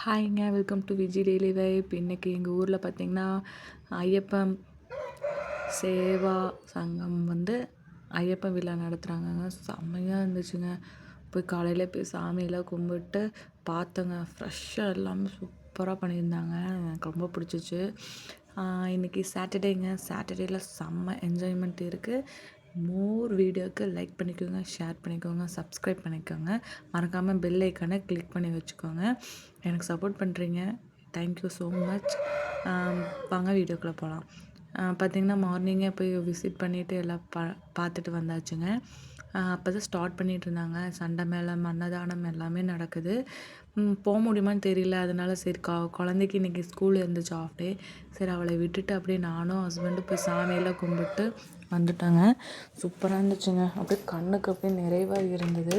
ஹாய்ங்க welcome to Viji daily vibe. இன்றைக்கி எங்கள் ஊரில் பார்த்திங்கன்னா ஐயப்பன் சேவா சங்கம் ஐயப்பன் விழா நடத்துகிறாங்கங்க. செம்மையாக இருந்துச்சுங்க. போய் காலையில் போய் சாமியெல்லாம் கும்பிட்டு பார்த்தோங்க. ஃப்ரெஷ்ஷாக எல்லாமே சூப்பராக பண்ணியிருந்தாங்க. எனக்கு ரொம்ப பிடிச்சிச்சு. இன்றைக்கி சாட்டர்டேங்க. சாட்டர்டேயில் செம்ம என்ஜாய்மெண்ட் இருக்குது. மோர் வீடியோவுக்கு லைக் பண்ணிக்கோங்க, ஷேர் பண்ணிக்கோங்க, சப்ஸ்கிரைப் பண்ணிக்கோங்க. மறக்காமல் பெல் ஐக்கானை கிளிக் பண்ணி வச்சுக்கோங்க. எனக்கு சப்போர்ட் பண்ணுறீங்க. Thank you so much. வாங்க வீடியோக்குள்ளே போகலாம். பார்த்திங்கன்னா மார்னிங்கே போய் விசிட் பண்ணிவிட்டு எல்லாம் பார்த்துட்டு வந்தாச்சுங்க. அப்போ தான் ஸ்டார்ட் பண்ணிகிட்டு இருந்தாங்க. சண்டை மேளம், அன்னதானம் எல்லாமே நடக்குது. போக முடியுமான்னு தெரியல. அதனால சரி குழந்தைக்கு இன்றைக்கி ஸ்கூல் இருந்துச்சு, ஆஃப் டே. சரி அவளை விட்டுட்டு அப்படியே நானும் ஹஸ்பண்டும் போய் சாமியெல்லாம் கும்பிட்டு வந்துட்டாங்க. சூப்பராக இருந்துச்சுங்க. அப்படியே கண்ணுக்கு அப்படியே நிறைவாக இருந்தது.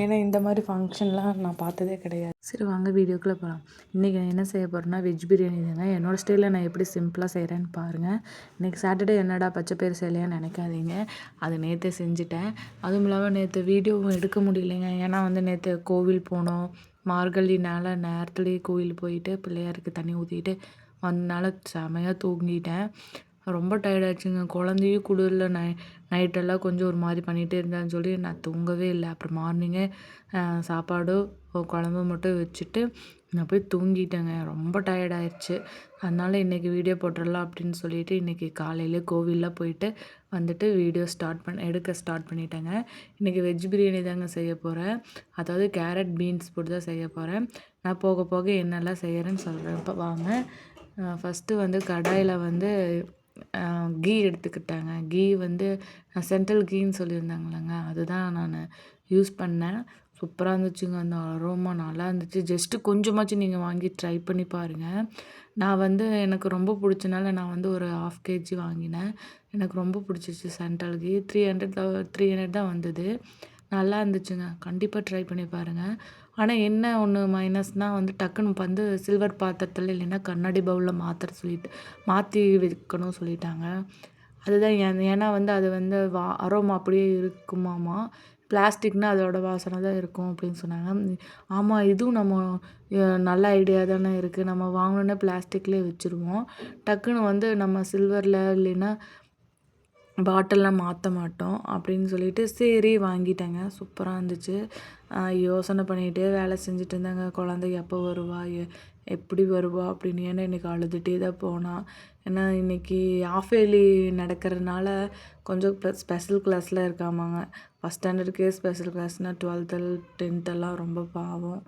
ஏன்னா இந்த மாதிரி ஃபங்க்ஷன்லாம் நான் பார்த்ததே கிடையாது. சரி வாங்க வீடியோக்குள்ளே போகலாம். இன்றைக்கி நான் என்ன செய்ய போகிறேன்னா வெஜ் பிரியாணி தாங்க. என்னோடய ஸ்டைலில் நான் எப்படி சிம்பிளாக செய்கிறேன்னு பாருங்கள். இன்றைக்கி சாட்டர்டே என்னடா பச்சை பயிறு செய்யலையான்னு நினைக்காதீங்க. அது நேற்றே செஞ்சுட்டேன். அதுவும் இல்லாமல் நேற்று வீடியோவும் எடுக்க முடியலைங்க. ஏன்னா நேற்று கோவில் போனோம். மார்கழினால நேரத்துலேயே கோவில் போயிட்டு பிள்ளையாருக்கு தண்ணி ஊற்றிட்டு வந்தனால செமையாக தூங்கிட்டேன். ரொம்ப டயர்டாகிடுச்சுங்க. குழந்தையும் குளிரில் நைட்டெல்லாம் கொஞ்சம் ஒரு மாதிரி பண்ணிகிட்டே இருந்தேன்னு சொல்லி நான் தூங்கவே இல்லை. அப்புறம் மார்னிங்கே சாப்பாடு குழம்பு மட்டும் வச்சுட்டு நான் போய் தூங்கிட்டேங்க. ரொம்ப டயர்டாயிடுச்சு. அதனால் இன்றைக்கி வீடியோ போட்டுடலாம் அப்படின்னு சொல்லிட்டு இன்றைக்கி காலையிலே கோவிலில் போயிட்டு வந்துட்டு வீடியோ எடுக்க ஸ்டார்ட் பண்ணிட்டேங்க. இன்றைக்கி வெஜ் பிரியாணி தாங்க செய்ய போகிறேன். அதாவது கேரட் பீன்ஸ் போட்டு தான் செய்ய போகிறேன். நான் போக போக என்னெல்லாம் செய்கிறேன்னு சொல்கிறேன். இப்போ வாங்க. ஃபஸ்ட்டு கடாயில் கீ எடுத்துக்கிட்டாங்க. கீ சென்ட்ரல் கீன்னு சொல்லியிருந்தாங்களேங்க, அதுதான் நான் யூஸ் பண்ணேன். சூப்பராக இருந்துச்சுங்க. அந்த அரோமா நல்லா இருந்துச்சு. ஜஸ்ட்டு கொஞ்சமாச்சும் நீங்கள் வாங்கி ட்ரை பண்ணி பாருங்கள். நான் எனக்கு ரொம்ப பிடிச்சனால நான் ஒரு 1/2 kg வாங்கினேன். எனக்கு ரொம்ப பிடிச்சிச்சு சென்ட்ரல் கீ. 300 தான் வந்தது. நல்லா இருந்துச்சுங்க. கண்டிப்பாக ட்ரை பண்ணி பாருங்கள். ஆனால் என்ன ஒன்று மைனஸ்னால் டக்குன்னு சில்வர் பாத்திரத்தில் இல்லைன்னா கண்ணாடி பவுலில் மாற்றி வைக்கணும் சொல்லிட்டாங்க. அதுதான் ஏன்னா அது அரோமா அப்படியே இருக்குமாமா. பிளாஸ்டிக்னால் அதோட வாசனை தான் இருக்கும் அப்படின்னு சொன்னாங்க. ஆமாம், இதுவும் நம்ம நல்ல ஐடியா தானே இருக்குது. நம்ம வாங்கினோன்னே பிளாஸ்டிக்லேயே வச்சுருவோம். டக்குன்னு நம்ம சில்வரில் இல்லைன்னா பாட்டில்லாம் மாற்ற மாட்டோம் அப்படின்னு சொல்லிட்டு சரி வாங்கிட்டேங்க. சூப்பராக இருந்துச்சு. யோசனை பண்ணிகிட்டே வேலை செஞ்சுட்டு இருந்தாங்க. குழந்தை எப்போ வருவா, எப்படி வருவா அப்படின்னு. ஏன்னா இன்றைக்கி அழுதுகிட்டே தான் போனான். ஏன்னா இன்றைக்கி ஆஃப் இயர்லி நடக்கிறதுனால கொஞ்சம் ஸ்பெஷல் கிளாஸில் இருக்காமாங்க. ஃபஸ்ட் ஸ்டாண்டர்டுக்கே ஸ்பெஷல் கிளாஸ்னால் 12th 10th ரொம்ப பாவம்.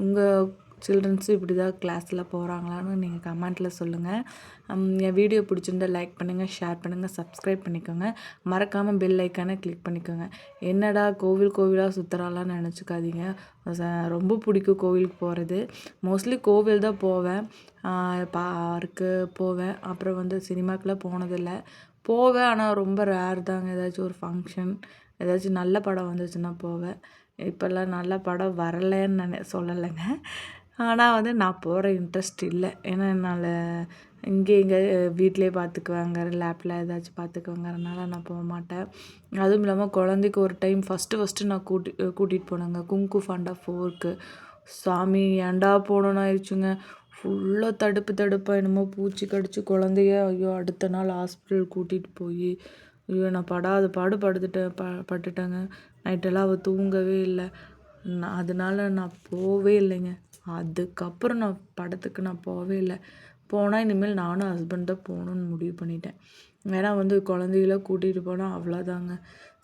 உங்கள் சில்ட்ரன்ஸும் இப்படி தான் கிளாஸில் போகிறாங்களான்னு நீங்கள் கமெண்ட்டில் சொல்லுங்கள். என் வீடியோ பிடிச்சிருந்தா லைக் பண்ணுங்கள், ஷேர் பண்ணுங்கள், சப்ஸ்கிரைப் பண்ணிக்கோங்க. மறக்காமல் பெல் ஐக்கானை கிளிக் பண்ணிக்கோங்க. என்னடா கோவிலாக சுற்றுறாளான்னு நினச்சிக்காதீங்க. ரொம்ப பிடிக்கும் கோவிலுக்கு போகிறது. மோஸ்ட்லி கோவில் தான் போவேன். பார்க்கு போவேன். அப்புறம் சினிமாக்கெலாம் போனதில்லை. போவேன், ஆனால் ரொம்ப ரேர் தாங்க. ஏதாச்சும் ஒரு ஃபங்க்ஷன், ஏதாச்சும் நல்ல படம் வந்துச்சுன்னா போவேன். இப்போல்லாம் நல்ல படம் வரலைன்னு சொல்லலைங்க. ஆனால் நான் போகிற இன்ட்ரெஸ்ட் இல்லை. ஏன்னா என்னால் இங்கே வீட்டிலே பார்த்துக்குவாங்க, லேப்பில் ஏதாச்சும் பார்த்துக்குவாங்கறனால நான் போக மாட்டேன். அதுவும் இல்லாமல் குழந்தைக்கு ஒரு டைம் ஃபஸ்ட்டு நான் கூட்டிகிட்டு போனேங்க குங்கு ஃபாண்டா 4க்கு. சாமி ஏன்டா போனோன்னு ஆயிடுச்சுங்க. ஃபுல்லாக தடுப்பாக என்னமோ பூச்சி கடிச்சு குழந்தைய ஐயோ அடுத்த நாள் ஹாஸ்பிட்டல் கூட்டிகிட்டு போய் ஐயோ நான் பட்டுட்டேங்க. நைட்டெல்லாம் அவள் தூங்கவே இல்லை. அதனால நான் போவே இல்லைங்க. அதுக்கப்புறம் நான் படத்துக்கு நான் போவே இல்லை. போனால் இனிமேல் நானும் ஹஸ்பண்ட் தான் போகணுன்னு முடிவு பண்ணிட்டேன். ஏன்னா குழந்தைகள கூட்டிகிட்டு போனால் அவ்வளோதாங்க.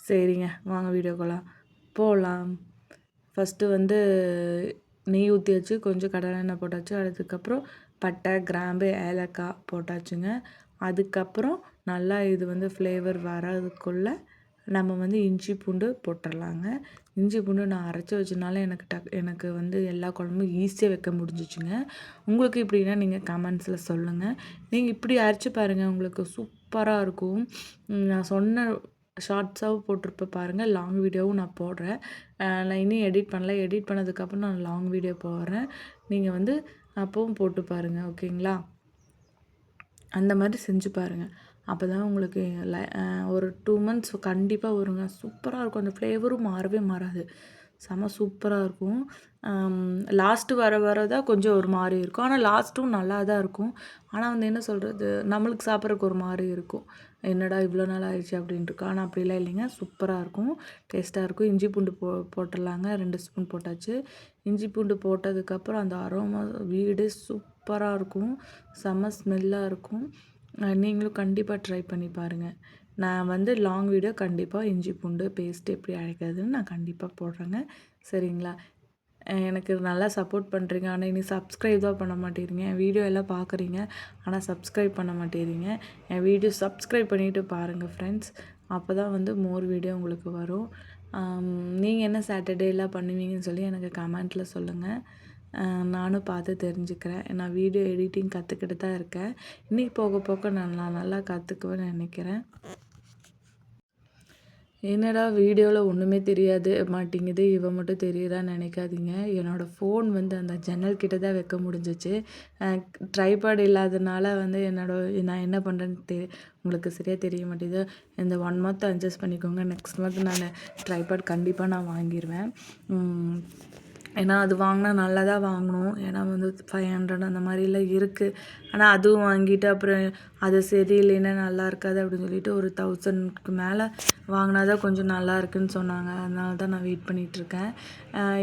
சரிங்க வாங்க வீடியோக்கெல்லாம் போகலாம். ஃபஸ்ட்டு நெய் ஊற்றியாச்சு, கொஞ்சம் கடலெண்ணெய் போட்டாச்சு. அதுக்கப்புறம் பட்டை, கிராம்பு, ஏலக்காய் போட்டாச்சுங்க. அதுக்கப்புறம் நல்லா இது ஃப்ளேவர் வரதுக்குள்ளே நம்ம இஞ்சி பூண்டு போட்டுடலாங்க. இஞ்சி பூண்டு நான் அரைச்சி வச்சனால எனக்கு எல்லா குழம்பும் ஈஸியாக வைக்க முடிஞ்சிச்சுங்க. உங்களுக்கு இப்படின்னா நீங்கள் கமெண்ட்ஸில் சொல்லுங்கள். நீங்கள் இப்படி அரைச்சி பாருங்கள், உங்களுக்கு சூப்பராக இருக்கும். நான் சொன்ன ஷார்ட்ஸாகவும் போட்டிருப்பேன் பாருங்கள். லாங் வீடியோவும் நான் போடுறேன். நான் இன்னும் எடிட் பண்ணல. எடிட் பண்ணதுக்கப்புறம் நான் லாங் வீடியோ போடுறேன். நீங்கள் அப்பவும் போட்டு பாருங்கள், ஓகேங்களா? அந்த மாதிரி செஞ்சு பாருங்கள். அப்போ தான் உங்களுக்கு ஒரு 2 months கண்டிப்பாக வருங்க. சூப்பராக இருக்கும். அந்த ஃப்ளேவரும் மாறவே மாறாது. செம சூப்பராக இருக்கும். லாஸ்ட்டு வர வர தான் கொஞ்சம் ஒரு மாரி இருக்கும். ஆனால் லாஸ்ட்டும் நல்லா தான் இருக்கும். ஆனால் வந்து என்ன சொல்கிறது, நம்மளுக்கு சாப்பிட்றதுக்கு ஒரு மாரி இருக்கும். என்னடா இவ்வளோ நாள் ஆயிடுச்சு அப்படின்ட்டு இருக்கும். ஆனால் அப்படிலாம் இல்லைங்க. சூப்பராக இருக்கும். டேஸ்ட்டாக இருக்கும். இஞ்சி பூண்டு போட்டுடலாங்க. 2 ஸ்பூன் போட்டாச்சு. இஞ்சி பூண்டு போட்டதுக்கப்புறம் அந்த அரோமா வீடே சூப்பராக இருக்கும். செம்ம ஸ்மெல்லாக இருக்கும். நீங்களும் கண்டிப்பாக ட்ரை பண்ணி பாருங்கள். நான் வந்து லாங் வீடியோ கண்டிப்பாக இஞ்சி பூண்டு பேஸ்ட் எப்படி அரைக்கிறதுன்னு நான் கண்டிப்பாக போடுறேங்க. சரிங்களா? எனக்கு நல்லா சப்போர்ட் பண்ணுறீங்க. ஆனால் இனி சப்ஸ்கிரைப் தான் பண்ண மாட்டேங்கிறீங்க. என் வீடியோ எல்லாம் பார்க்குறீங்க. ஆனால் சப்ஸ்கிரைப் பண்ண மாட்டேங்கிறீங்க. என் வீடியோ சப்ஸ்கிரைப் பண்ணிவிட்டு பாருங்கள் ஃப்ரெண்ட்ஸ். அப்போ தான் வந்து மோர் வீடியோ உங்களுக்கு வரும். நீங்கள் என்ன சாட்டர்டேலாம் பண்ணுவீங்கன்னு சொல்லி எனக்கு கமெண்ட்டில் சொல்லுங்கள். நானும் பார்த்து தெரிஞ்சுக்கிறேன். நான் வீடியோ எடிட்டிங் கற்றுக்கிட்டு தான் இருக்கேன். இன்றைக்கி போக போக நான் நல்லா கற்றுக்குவேன்னு நினைக்கிறேன். என்னடா வீடியோவில் ஒன்றுமே தெரியாது மாட்டேங்குது, இவன் மட்டும் தெரியுதான்னு நினைக்காதீங்க. என்னோடய ஃபோன் வந்து அந்த ஜன்னல் கிட்ட தான் வைக்க முடிஞ்சிச்சு. ட்ரைபாட் இல்லாதனால வந்து நான் என்ன பண்ணுறேன்னு உங்களுக்கு சரியாக தெரிய மாட்டேங்குது. இந்த 1 மந்த் அட்ஜஸ்ட் பண்ணிக்கோங்க. நெக்ஸ்ட் மந்த் நான் ட்ரைபாட் கண்டிப்பாக நான் வாங்கிடுவேன். ஏன்னா அது வாங்கினா நல்லா தான் வாங்கணும். ஏன்னா வந்து 500 அந்த மாதிரிலாம் இருக்குது. ஆனால் அதுவும் வாங்கிட்டு அப்புறம் அது சரியில்லைன்னா நல்லா இருக்காது அப்படின்னு சொல்லிட்டு ஒரு 1000க்கு மேலே வாங்கினா தான் கொஞ்சம் நல்லா இருக்குன்னு சொன்னாங்க. அதனால தான் நான் வெயிட் பண்ணிகிட்ருக்கேன்.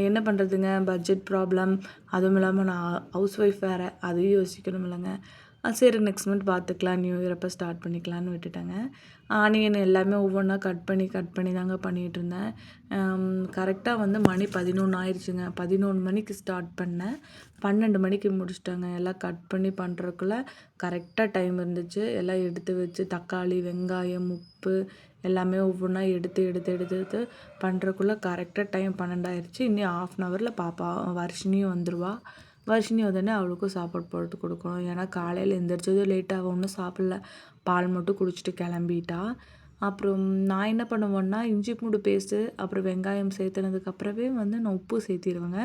என்ன பண்ணுறதுங்க, பட்ஜெட் ப்ராப்ளம். அதுவும் இல்லாமல் நான் ஹவுஸ் ஒய்ஃப் வேறு, அதையும் யோசிக்கணும் இல்லைங்க. சரி நெக்ஸ்ட் மந்த் பார்த்துக்கலாம், நியூ இயர் அப்போ ஸ்டார்ட் பண்ணிக்கலான்னு விட்டுட்டேங்க. ஆனியன் எல்லாமே ஒவ்வொன்றா கட் பண்ணி தாங்க பண்ணிகிட்ருந்தேன். கரெக்டாக வந்து மணி 11 ஆயிடுச்சுங்க. 11 மணிக்கு ஸ்டார்ட் பண்ணேன். 12 மணிக்கு முடிச்சிட்டேங்க. எல்லாம் கட் பண்ணி பண்ணுறதுக்குள்ள கரெக்டாக டைம் இருந்துச்சு. எல்லாம் எடுத்து வச்சு தக்காளி, வெங்காயம், உப்பு எல்லாமே ஒவ்வொன்றா எடுத்து பண்ணுறக்குள்ள கரெக்டாக டைம் 12 ஆயிடுச்சு. இன்னும் 1/2 ஹவரில் பாப்பா வர்ஷினியும் வந்துடுவா. வர்ஷினி வந்தோடனே அவளுக்கும் சாப்பாடு போட்டு கொடுக்கணும். ஏன்னா காலையில் எந்திரிச்சதும் லேட்டாக ஒன்றும் சாப்பிடல. பால் மட்டும் குடிச்சிட்டு கிளம்பிட்டா. அப்புறம் நான் என்ன பண்ணுவேன்னா, இஞ்சி பூண்டு பேஸ்ட்டு அப்புறம் வெங்காயம் சேர்த்துனதுக்கப்புறமே வந்து நான் உப்பு சேர்த்திடுவேங்க.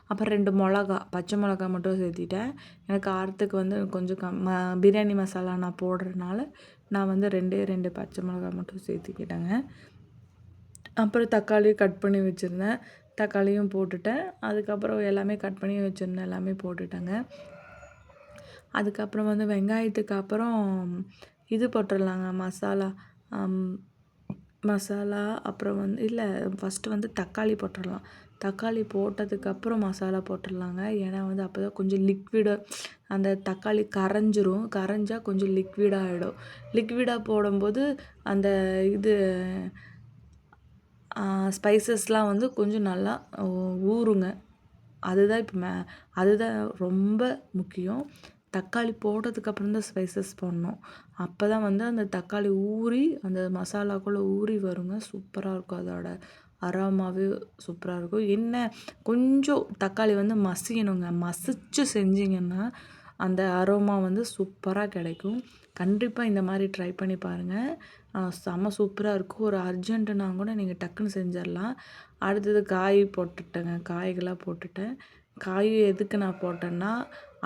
அப்புறம் 2 மிளகா, பச்சை மிளகா மட்டும் சேர்த்திட்டேன். எனக்கு காரத்துக்கு வந்து கொஞ்சம் பிரியாணி மசாலா நான் போடுறதுனால நான் வந்து 2 பச்சை மிளகா மட்டும் சேர்த்திக்கிட்டேங்க. அப்புறம் தக்காளி கட் பண்ணி வச்சுருந்தேன். தக்காளியும் போட்டுட்டேன். அதுக்கப்புறம் எல்லாமே கட் பண்ணி வச்சுருந்தேன், எல்லாமே போட்டுட்டேங்க. அதுக்கப்புறம் வந்து வெங்காயத்துக்கு அப்புறம் இது போட்டுடலாங்க மசாலா. மசாலா அப்புறம் வந்து இல்லை, ஃபஸ்ட்டு வந்து தக்காளி போட்டுடலாம். தக்காளி போட்டதுக்கப்புறம் மசாலா போட்டுடலாங்க. ஏன்னா வந்து அப்போ தான் கொஞ்சம் அந்த தக்காளி கரைஞ்சா கொஞ்சம் லிக்விடாக ஆகிடும். லிக்விடாக போடும்போது அந்த இது ஸ்பைசஸ்லாம் வந்து கொஞ்சம் நல்லா ஊறுங்க. அதுதான் இப்போ அதுதான் ரொம்ப முக்கியம். தக்காளி போட்டதுக்கப்புறம் தான் ஸ்பைசஸ் போடணும். அப்போ தான் வந்து அந்த தக்காளி ஊறி அந்த மசாலாக்குள்ளே ஊறி வருங்க. சூப்பராக இருக்கும். அதோட அரோமாவே சூப்பராக இருக்கும். என்ன கொஞ்சம் தக்காளி வந்து மசியணுங்க. மசிச்சு செஞ்சிங்கன்னா அந்த அரோமா வந்து சூப்பராக கிடைக்கும். கண்டிப்பாக இந்த மாதிரி ட்ரை பண்ணி பாருங்கள். செம்ம சூப்பராக இருக்கும். ஒரு அர்ஜென்ட்டுனா கூட நீங்கள் டக்குன்னு செஞ்சிடலாம். அடுத்தது காய் போட்டுட்டேங்க. காய்களாக போட்டுட்டேன். காய் எதுக்கு நான் போட்டேன்னா,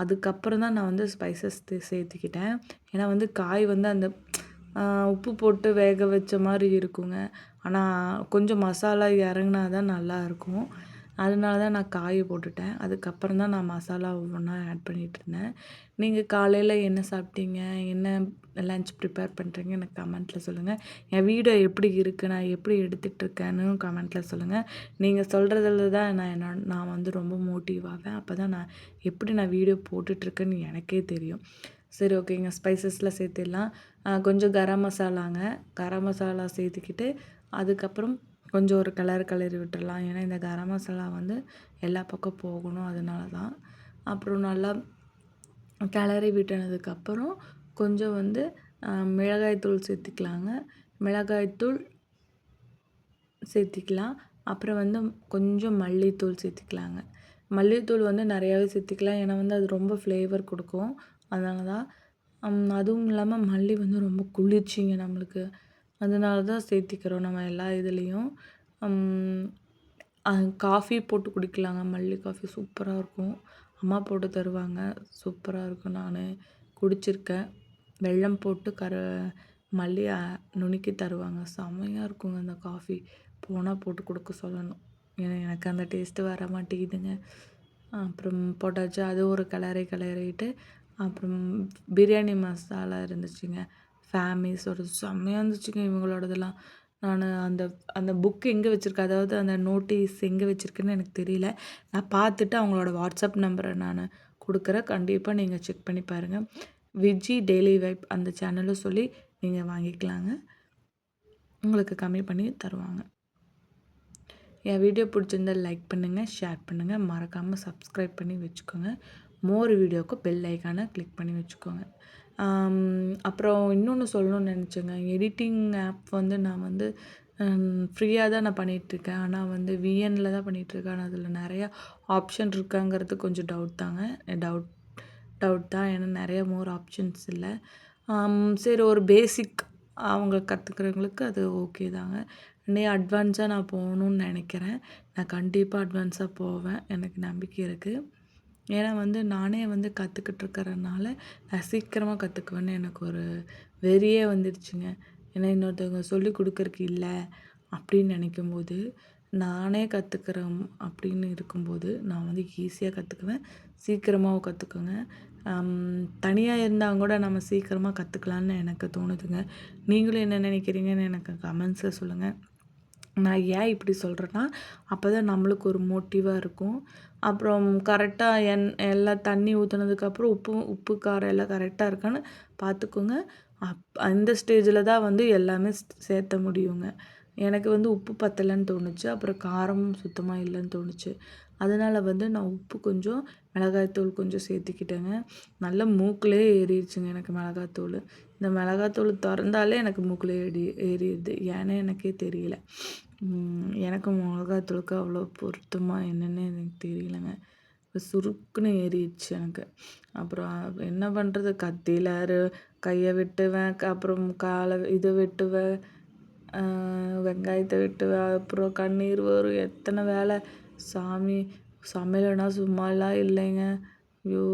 அதுக்கப்புறம் தான் நான் வந்து ஸ்பைசஸ் சேர்த்துக்கிட்டேன். ஏன்னா வந்து காய் வந்து அந்த உப்பு போட்டு வேக வச்ச மாதிரி இருக்குங்க. ஆனால் கொஞ்சம் மசாலா இறங்குனா தான் நல்லாயிருக்கும். அதனால தான் நான் காயை போட்டுட்டேன். அதுக்கப்புறம் தான் நான் மசாலா ஒவ்வொன்றா ஆட் பண்ணிகிட்ருந்தேன். நீங்கள் காலையில் என்ன சாப்பிட்டீங்க? என்ன லன்ச் ப்ரிப்பேர் பண்ணுறீங்க? எனக்கு கமெண்ட்டில் சொல்லுங்கள். என் வீடியோ எப்படி இருக்குது, நான் எப்படி எடுத்துகிட்ருக்கேன்னு கமெண்ட்டில் சொல்லுங்கள். நீங்கள் சொல்கிறதுல தான் நான் வந்து ரொம்ப மோட்டிவ் ஆவேன். அப்போ தான் நான் வீடியோ போட்டுட்ருக்கேன்னு எனக்கே தெரியும். சரி ஓகேங்க. ஸ்பைசஸ்லாம் சேர்த்திடலாம். கொஞ்சம் கரம் மசாலாங்க. கரம் மசாலா சேர்த்துக்கிட்டு அதுக்கப்புறம் கொஞ்சம் ஒரு கிளறி விட்டுடலாம். ஏன்னா இந்த கரம் மசாலா வந்து எல்லா பக்கம் போகணும், அதனால தான். அப்புறம் நல்லா கிளறி விட்டதுக்கப்புறம் கொஞ்சம் வந்து மிளகாய்த்தூள் சேர்த்திக்கலாங்க. மிளகாய்த்தூள் சேர்த்திக்கலாம். அப்புறம் வந்து கொஞ்சம் மல்லித்தூள் சேர்த்திக்கலாங்க. மல்லித்தூள் வந்து நிறையாவே சேர்த்திக்கலாம். ஏன்னா வந்து அது ரொம்ப ஃப்ளேவர் கொடுக்கும். அதனால தான். அதுவும் இல்லாமல் மல்லி வந்து ரொம்ப குளிர்ச்சிங்க நம்மளுக்கு. அதனால தான் சேர்த்திக்கிறோம் நம்ம எல்லா இதுலேயும். காஃபி போட்டு குடிக்கலாங்க. மல்லி காஃபி சூப்பராக இருக்கும். அம்மா போட்டு தருவாங்க. சூப்பராக இருக்கும். நான் குடிச்சிருக்கேன். வெல்லம் போட்டு மல்லி நுணுக்கி தருவாங்க. செம்மையாக இருக்குங்க அந்த காஃபி. போனால் போட்டு கொடுக்க சொல்லணும். எனக்கு அந்த டேஸ்ட்டு வர மாட்டேங்குதுங்க. அப்புறம் போட்டாச்சு. அது ஒரு கிளறிட்டு அப்புறம் பிரியாணி மசாலா இருந்துச்சுங்க. ஃபேமிஸோட செம்மையா இருந்துச்சுங்க இவங்களோடதெல்லாம். நான் அந்த அந்த புக் எங்கே வச்சுருக்கேன், அதாவது அந்த நோட்டீஸ் எங்கே வச்சுருக்கேன்னு எனக்கு தெரியல. நான் பார்த்துட்டு அவங்களோட வாட்ஸ்அப் நம்பரை நான் குடுக்குறேன். கண்டிப்பா நீங்க செக் பண்ணி பாருங்க. விஜி டெய்லி வைப் அந்த சேனல்ல சொல்லி நீங்க வாங்கிக்கலாங்க. உங்களுக்கு கம்மி பண்ணி தருவாங்க. என் வீடியோ பிடிச்சிருந்தா லைக் பண்ணுங்க, ஷேர் பண்ணுங்க. மறக்காம சப்ஸ்கிரைப் பண்ணி வச்சுக்கோங்க. மோர் வீடியோக்கு பெல் ஐகானை கிளிக் பண்ணி வச்சுக்கோங்க. அப்புறம் இன்னொன்று சொல்லணும்னு நினச்சேங்க. எடிட்டிங் ஆப் வந்து நான் வந்து ஃப்ரீயா தான் நான் பண்ணிகிட்ருக்கேன். ஆனால் வந்து விஎன்ல தான் பண்ணிகிட்ருக்கேன். ஆனால் அதில் நிறையா ஆப்ஷன் இருக்காங்கிறது கொஞ்சம் டவுட் தாங்க. டவுட் தான். ஏன்னா நிறைய மோர் ஆப்ஷன்ஸ் இல்ல. சரி ஒரு பேசிக் அவங்க கத்துக்கிறவங்களுக்கு அது ஓகே தாங்க. அட்வான்ஸா நான் போகணும்னு நினைக்கிறேன். நான் கண்டிப்பா அட்வான்ஸா போவேன். எனக்கு நம்பிக்கை இருக்கு. ஏன்னா வந்து நானே வந்து கத்துக்கிட்டு இருக்கிறனால, நான் சீக்கிரமா கத்துக்குவேன்னு எனக்கு ஒரு வெறியே வந்துடுச்சுங்க. ஏன்னா இன்னொருத்தவங்க சொல்லிக் குடுக்கறக்கு இல்ல அப்படின்னு நினைக்கும்போது, நானே கத்துக்கிறேன் அப்படின்னு இருக்கும்போது, நான் வந்து ஈஸியா கத்துக்குவேன். சீக்கிரமாவும் கத்துக்குவேங்க. தனியா இருந்தா கூட நம்ம சீக்கிரமா கத்துக்கலான்னு எனக்கு தோணுதுங்க. நீங்களும் என்ன நினைக்கிறீங்கன்னு எனக்கு கமெண்ட்ஸ்ல சொல்லுங்க. நான் ஏன் இப்படி சொல்கிறேன்னா, அப்பதான் நம்மளுக்கு ஒரு மோட்டிவா இருக்கும். அப்புறம் கரெக்ட்டா எல்லாம் தண்ணி ஊத்துனதுக்கப்புறம் உப்பு, காரம் எல்லாம் கரெக்ட்டா இருக்கான்னு பார்த்துக்கோங்க. அந்த ஸ்டேஜில தான் வந்து எல்லாமே சேர்த்த முடியுங்க. எனக்கு வந்து உப்பு பத்தலன்னு தோணுச்சு. அப்புறம் காரமும் சுத்தமா இல்லன்னு தோணுச்சு. அதனால வந்து நான் உப்பு கொஞ்சம், மிளகாய்த்தூள் கொஞ்சம் சேர்த்துக்கிட்டேங்க. நல்லா மூக்குலயே ஏறிருச்சுங்க எனக்கு மிளகாத்தூளு. இந்த மிளகாத்தூள் தொறந்தாலே எனக்கு மூக்குல ஏறிருது. ஏன்னே எனக்கே தெரியல. எனக்கு மிளகாத்தூளுக்கு அவ்வளோ பொருத்தமா என்னன்னே எனக்கு தெரியலங்க. சுருக்குன்னு ஏறிடுச்சு எனக்கு. அப்புறம் என்ன பண்ணுறது, கத்தியில கையை வெட்டுவேன், அப்புறம் காலை இது வெட்டுவேன், வெங்காயத்தை வெட்டுவேன், அப்புறம் கண்ணீர் வரும், எத்தனை வேலை. சாமி, சமையல்னா சும்மாலாம் இல்லைங்க. ஐயோ!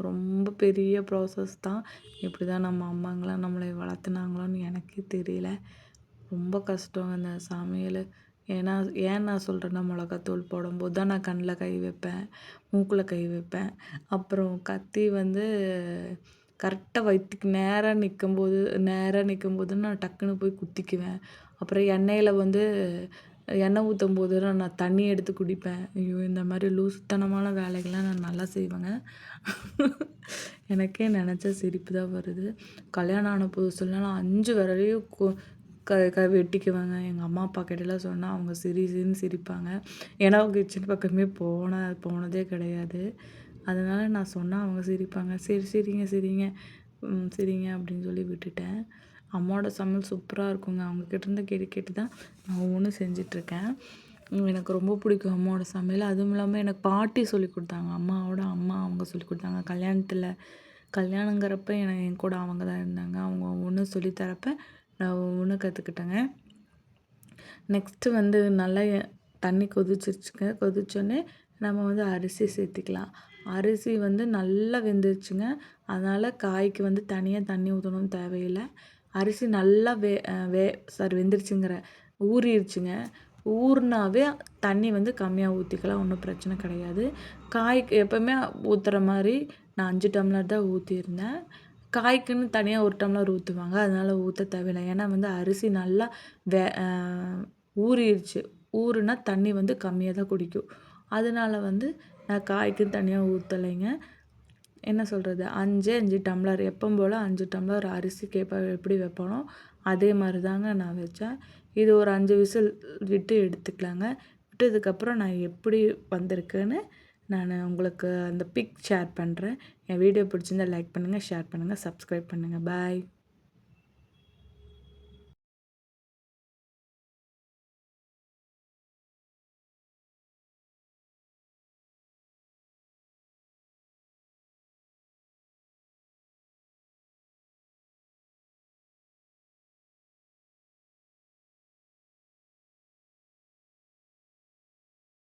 ரொம்ப பெரிய ப்ராசஸ் தான். எப்படி தான் நம்ம அம்மாங்கலாம் நம்மளை வளர்த்துனாங்களோன்னு எனக்கே தெரியல. ரொம்ப கஷ்டங்க அந்த சமையல். ஏன்னா ஏன் நான் சொல்கிறேன்னா, மிளகாத்தூள் போடும்போது தான் நான் கண்ணில் கை வைப்பேன், மூக்கில் கை வைப்பேன். அப்புறம் கத்தி வந்து கரெக்டாக வயித்துக்கு நேரா நிற்கும்போது நான் டக்குன்னு போய் குத்திக்குவேன். அப்புறம் எண்ணெயில் வந்து எண்ணெய் ஊற்றும்போது நான் தண்ணி எடுத்து குடிப்பேன். ஐயோ! இந்த மாதிரி லூசுத்தனமான வேலைகள்லாம் நான் நல்லா செய்வேங்க. எனக்கே நினச்சா சிரிப்பு தான் வருது. கல்யாணம் ஆன புதுசுல நான் 5 விரலையும் வெட்டிக்குவேங்க. எங்கள் அம்மா அப்பா கிட்டலாம் சொன்னா அவங்க சிரின்னு சிரிப்பாங்க. ஏன்னா அவங்க கிச்சன் பக்கமே போனதே கிடையாது. அதனால நான் சொன்னா அவங்க சிரிப்பாங்க. சரி சிரிங்க சிரிங்க அப்படின்னு சொல்லி விட்டுட்டேன். அம்மாவோட சமையல் சூப்பரா இருக்குங்க. அவங்க கிட்டேருந்து கேட்டு தான் நான் ஒவ்வொன்னும் செஞ்சிட்ருக்கேன். எனக்கு ரொம்ப பிடிக்கும் அம்மாவோட சமையல். அதுவும் இல்லாமல் எனக்கு பாட்டி சொல்லிக் கொடுத்தாங்க. அம்மாவோட அம்மா அவங்க சொல்லிக் கொடுத்தாங்க. கல்யாணங்கிறப்ப என் கூட அவங்க தான் இருந்தாங்க. அவங்க ஒவ்வொன்னும் சொல்லி தரப்ப நான் ஒவ்வொன்னும் கற்றுக்கிட்டேங்க. நெக்ஸ்ட்டு வந்து நல்லா தண்ணி கொதிச்சிருச்சுங்க. கொதிச்சோடனே நம்ம வந்து அரிசி சேர்த்திக்கலாம். அரிசி வந்து நல்லா வெந்துருச்சுங்க. அதனால் காய்க்கு வந்து தனியாக தண்ணி ஊற்றணும்னு தேவையில்லை. அரிசி நல்லா வெந்துருச்சுங்கிறேன், ஊறிடுச்சுங்க. ஊறினாவே தண்ணி வந்து கம்மியாக ஊற்றிக்கலாம், ஒன்றும் பிரச்சனை கிடையாது. காய்க்கு எப்போவுமே ஊற்றுற மாதிரி நான் 5 டம்ளர் தான் ஊற்றியிருந்தேன். காய்க்குன்னு தனியாக 1 டம்ளர் ஊற்றுவாங்க, அதனால் ஊற்ற தேவையில்லை. ஏன்னா வந்து அரிசி நல்லா வே ஊறிடுச்சு. ஊறுனா தண்ணி வந்து கம்மியாக தான் குடிக்கும். அதனால வந்து நான் காய்க்குன்னு தனியாக ஊற்றலைங்க. என்ன சொல்கிறது, 5 டம்ளர் எப்பவும் போல் 5 டம்ளர் அரிசிக்கு எப்படி வைப்பனோ அதே மாதிரி தாங்க நான் வச்சேன். இது ஒரு 5 விசில் விட்டு எடுத்துக்கலாங்க. விட்டதுக்கப்புறம் நான் எப்படி வந்திருக்குன்னு நான் உங்களுக்கு அந்த பிக் ஷேர் பண்ணுறேன். என் வீடியோ பிடிச்சிருந்தா லைக் பண்ணுங்கள், ஷேர் பண்ணுங்கள், சப்ஸ்கிரைப் பண்ணுங்கள். பாய்.